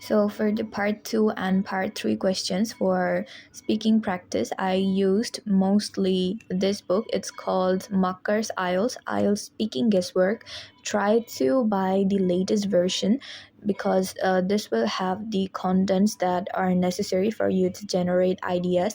So for the part 2 and part 3 questions for speaking practice, I used mostly this book. It's called Makkar's IELTS Speaking Guesswork. Try to buy the latest version because this will have the contents that are necessary for you to generate ideas.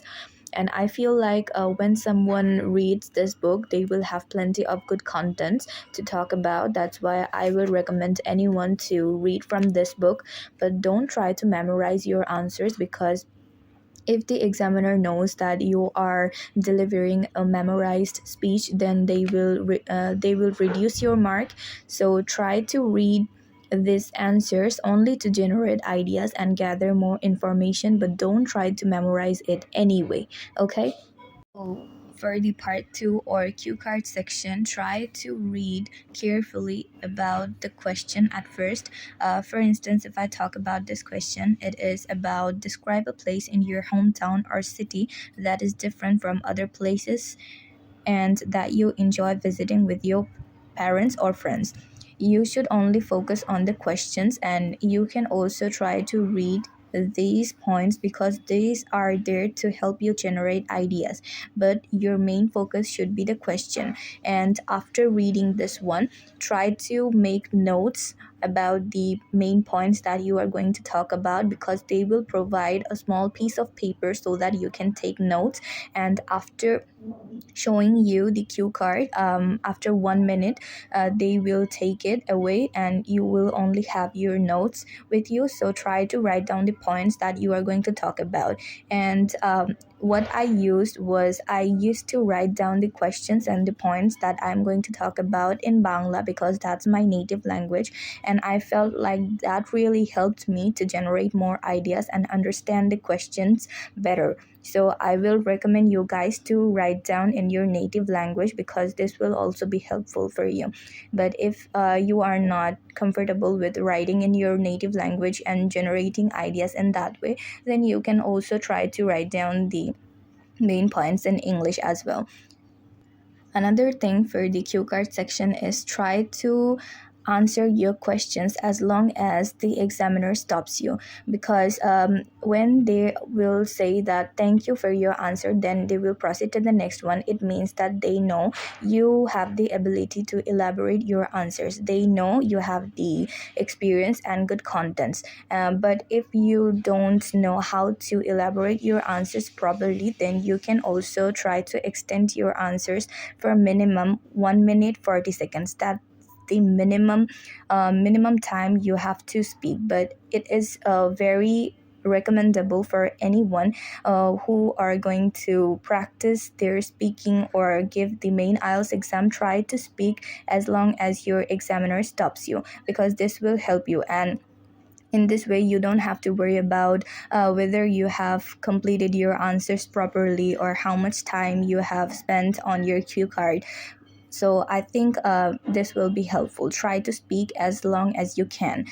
And I feel like when someone reads this book, they will have plenty of good contents to talk about. That's why I will recommend anyone to read from this book, but don't try to memorize your answers, because if the examiner knows that you are delivering a memorized speech, then they will reduce your mark. So try to read these answers only to generate ideas and gather more information, but don't try to memorize it anyway. Okay. So for the part 2 or cue card section, try to read carefully about the question at first. For instance, if I talk about this question, it is about describe a place in your hometown or city that is different from other places and that you enjoy visiting with your parents or friends. You should only focus on the questions, and you can also try to read these points because these are there to help you generate ideas, but your main focus should be the question. And after reading this one, try to make notes about the main points that you are going to talk about, because they will provide a small piece of paper so that you can take notes. And after showing you the cue card, after 1 minute, they will take it away and you will only have your notes with you. So try to write down the points that you are going to talk about. And what I used was, I used to write down the questions and the points that I'm going to talk about in Bangla, because that's my native language, and I felt like that really helped me to generate more ideas and understand the questions better. So I will recommend you guys to write down in your native language, because this will also be helpful for you. But if you are not comfortable with writing in your native language and generating ideas in that way, then you can also try to write down the main points in English as well. Another thing for the cue card section is try to answer your questions as long as the examiner stops you, because when they will say that thank you for your answer, then they will proceed to the next one. It means that they know you have the ability to elaborate your answers. They know you have the experience and good contents. But if you don't know how to elaborate your answers properly, then you can also try to extend your answers for minimum 1 minute 40 seconds. That the minimum time you have to speak, but it is very recommendable for anyone who are going to practice their speaking or give the main IELTS exam. Try to speak as long as your examiner stops you, because this will help you. And in this way, you don't have to worry about whether you have completed your answers properly or how much time you have spent on your cue card. So I think this will be helpful. Try to speak as long as you can.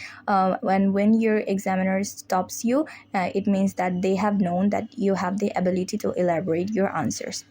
When your examiner stops you, it means that they have known that you have the ability to elaborate your answers.